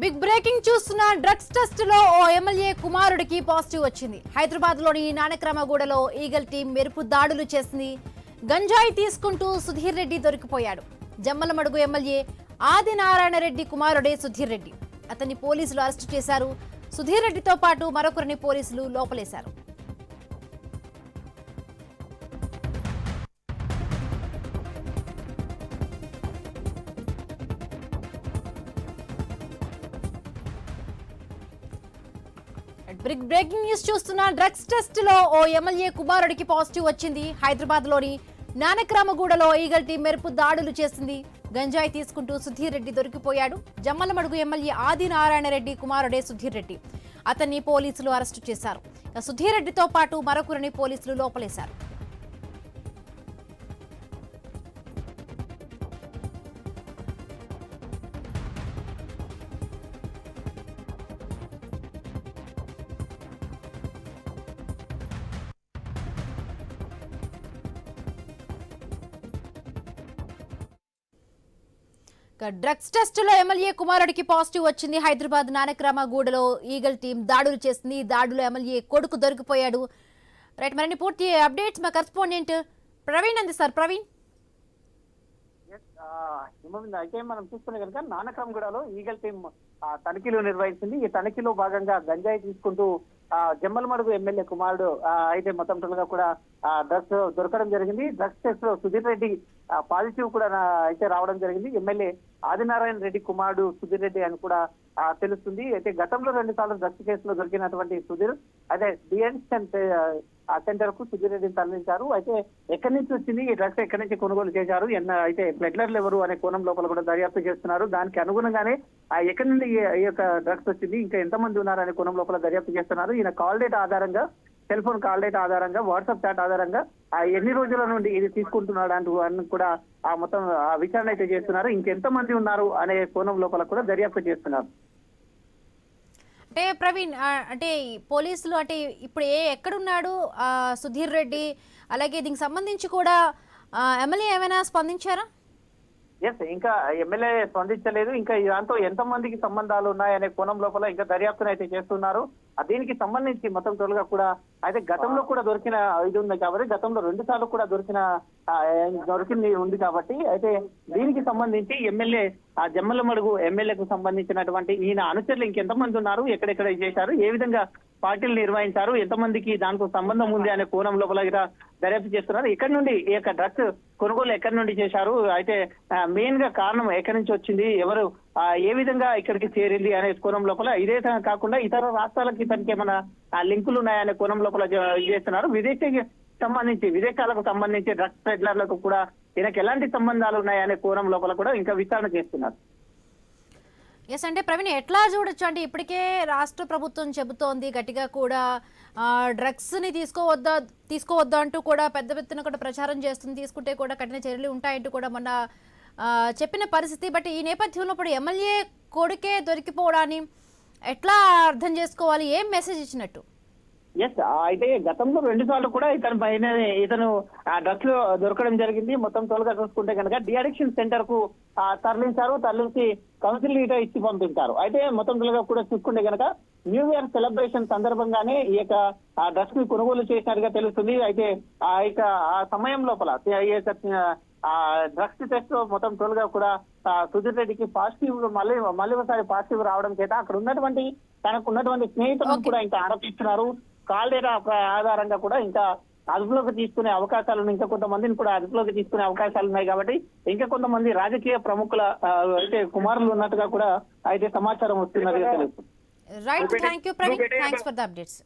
Big breaking చూస్తున్న drugs test లో ఓ MLA కుమారుడికి పాజిటివ్ వచ్చింది. హైదరాబాద్ లోని నానక్రమగూడలో ఈగల్ టీం మెరుపు దాడులు చేసింది. గంజాయి తీసుకుంటూ సుధీర్ రెడ్డి దొరికిపోయాడు. జమ్మలమడుగు ఎమ్మెల్యే ఆదినారాయణ రెడ్డి కుమారుడే సుధీర్ రెడ్డి. అతన్ని పోలీసులు అరెస్టు చేశారు. సుధీర్ రెడ్డితో పాటు మరొకరిని పోలీసులు లోపలేశారు. బ్రేకింగ్ న్యూస్ చూస్తున్న డ్రగ్స్ టెస్ట్ లో ఓ ఎమ్మెల్యే కుమారుడికి పాజిటివ్ వచ్చింది. హైదరాబాద్ లోని నానక్రామగూడలో ఈగల్ టీం మెరుపు దాడులు చేసింది. గంజాయి తీసుకుంటూ సుధీర్ రెడ్డి దొరికిపోయాడు. జమ్మలమడుగు ఎమ్మెల్యే ఆదినారాయణ రెడ్డి కుమారుడే సుధీర్ రెడ్డి. అతన్ని పోలీసులు అరెస్టు చేశారు. సుధీర్ రెడ్డితో పాటు మరొకరిని పోలీసులు లోపలేశారు. డ్రగ్స్ టెస్ట్ లో ఎమ్మెల్యే కుమారుడికి పాజిటివ్ వచ్చింది. హైదరాబాద్ నానక్రామగూడలో ఈగల్ టీం దాడులు చేసింది. దాడులో ఎమ్మెల్యే కొడుకు దొరికిపోయాడు. రైట్, మరిన్ని పూర్తి అప్డేట్స్ మా కరెస్పాండెంట్ ప్రవీణ్ అందిస్తారు. ప్రవీణ్, అయితే మనం చూసుకునే కనుక నానక్రామగూడలో ఈగల్ టీం తనిఖీలు నిర్వహించింది. ఈ తనిఖీలో భాగంగా గంజాయి తీసుకుంటూ జమ్మలమడుగు ఎమ్మెల్యే కుమారుడు అయితే మొత్తం టోటల్గా కూడా డ్రగ్స్ దొరకడం జరిగింది. డ్రగ్స్ టెస్ట్ లో సుధీర్ రెడ్డి పాజిటివ్ కూడా అయితే రావడం జరిగింది. ఎమ్మెల్యే ఆదినారాయణ రెడ్డి కుమారుడు సుధీర్ రెడ్డి అని కూడా తెలుస్తుంది. అయితే గతంలో 2 సార్లు డ్రగ్స్ కేసులో దొరికినటువంటి సుధీర్ అదే డిఎన్షన్ సెంటర్ కు సుధీర్ రెడ్డిని తరలించారు. అయితే ఎక్కడి నుంచి వచ్చింది ఈ డ్రగ్స్, ఎక్కడి నుంచి కొనుగోలు చేశారు, అయితే ప్లెడ్లర్లు ఎవరు అనే కోణం లోపల కూడా దర్యాప్తు చేస్తున్నారు. దానికి అనుగుణంగానే ఎక్కడి నుండి ఈ యొక్క డ్రగ్స్ వచ్చింది, ఇంకా ఎంతమంది ఉన్నారు అనే కోణం లోపల దర్యాప్తు చేస్తున్నారు. ఈయన కాల్ డేటా ఆధారంగా, సెల్ ఫోన్ కాల్ డేటా ఆధారంగా, వాట్సాప్ చాట్ ఆధారంగా ఎన్ని రోజుల నుండి ఇది తీసుకుంటున్నాడు అని కూడా మొత్తం విచారణ అయితే చేస్తున్నారు. ఇంకెంతమంది ఉన్నారు అనే కోణం లోపల కూడా దర్యాప్తు చేస్తున్నారు. అంటే ప్రవీణ్, అంటే పోలీసులు అంటే ఇప్పుడు ఎక్కడున్నాడు సుధీర్ రెడ్డి, అలాగే దీనికి సంబంధించి కూడా ఎమ్మెల్యే ఏమైనా స్పందించారా? ఎస్, ఇంకా ఎమ్మెల్యే స్పందించలేదు. ఇంకా దాంతో ఎంతమందికి సంబంధాలు ఉన్నాయనే కోణం లోపల ఇంకా దర్యాప్తును అయితే చేస్తున్నారు. దీనికి సంబంధించి మొత్తం తొలగా కూడా అయితే గతంలో కూడా దొరికిన ఇది ఉంది కాబట్టి, గతంలో 2 సార్లు కూడా దొరికింది ఉంది కాబట్టి, అయితే దీనికి సంబంధించి ఎమ్మెల్యే జమ్మలమడుగు ఎమ్మెల్యేకు సంబంధించినటువంటి ఈయన అనుచరులు ఇంకెంతమంది ఉన్నారు, ఎక్కడెక్కడ చేశారు, ఏ విధంగా పార్టీలు నిర్వహించారు, ఎంతమందికి దానికి సంబంధం ఉంది అనే కోణం లోపల దర్యాప్తు చేస్తున్నారు. ఇక్కడ నుండి ఈ యొక్క డ్రగ్స్ కొనుగోలు ఎక్కడి నుండి చేశారు, అయితే మెయిన్ గా కారణం ఎక్కడి నుంచి వచ్చింది, ఎవరు ఏ విధంగా ఇక్కడికి చేరింది అనే కోణం లోపల, ఇదే కాకుండా ఇతర రాష్ట్రాలకి తనకి ఏమైనా లింకులు ఉన్నాయనే కోణం లోపల చేస్తున్నారు. విదేశాలకు సంబంధించి డ్రగ్స్ పెడ్లర్లకు కూడా ఈయనకి ఎలాంటి సంబంధాలు ఉన్నాయనే కోణం లోపల కూడా ఇంకా విచారణ చేస్తున్నారు. ఎస్, అంటే ప్రవీణ్ ఎట్లా చూడొచ్చు అంటే ఇప్పటికే రాష్ట్ర ప్రభుత్వం చెబుతోంది గట్టిగా కూడా డ్రగ్స్ ని తీసుకోవద్దా అంటూ కూడా పెద్ద ఎత్తున కూడా ప్రచారం చేస్తుంది. తీసుకుంటే కూడా కఠిన చర్యలు ఉంటాయంటూ కూడా మొన్న చెప్పిన పరిస్థితి. బట్ ఈ నేపథ్యంలో ఇప్పుడు ఎమ్మెల్యే కొడుకే దొరికిపోవడాన్ని ఎట్లా అర్థం చేసుకోవాలి, ఏం మెసేజ్ ఇచ్చినట్టు? ఎస్, అయితే గతంలో 2 సార్లు కూడా ఇతను డ్రగ్స్ లో దొరకడం జరిగింది. మొత్తం తోలుగా చూసుకుంటే కనుక డిఅడిక్షన్ సెంటర్ కు తరలించి కౌన్సిలింగ్ ఇచ్చి పంపించారు. అయితే మొత్తం తోలుగా కూడా చూసుకుంటే కనుక న్యూ ఇయర్ సెలబ్రేషన్ సందర్భంగానే ఈ యొక్క డ్రగ్స్ ని కొనుగోలు చేసినట్టుగా తెలుస్తుంది. అయితే ఆ సమయం లోపల డ్రగ్స్ టెస్ట్ లో మొత్తం తోలుగా కూడా సుధీర్ రెడ్డికి పాజిటివ్ మళ్ళీ ఒకసారి పాజిటివ్ రావడం చేత అక్కడ ఉన్నటువంటి తనకున్నటువంటి స్నేహితులను కూడా ఇంకా ఆరోపిస్తున్నారు. కాల్ డేటా ఆధారంగా కూడా ఇంకా అదుపులోకి తీసుకునే అవకాశాలు, ఇంకా కొంతమందిని కూడా అదుపులోకి తీసుకునే అవకాశాలు ఉన్నాయి. కాబట్టి ఇంకా కొంతమంది రాజకీయ ప్రముఖుల అయితే కుమారులు ఉన్నట్టుగా కూడా అయితే సమాచారం వస్తున్నట్టుగా తెలుస్తుంది. Right, thank you Praveen, thanks for the updates.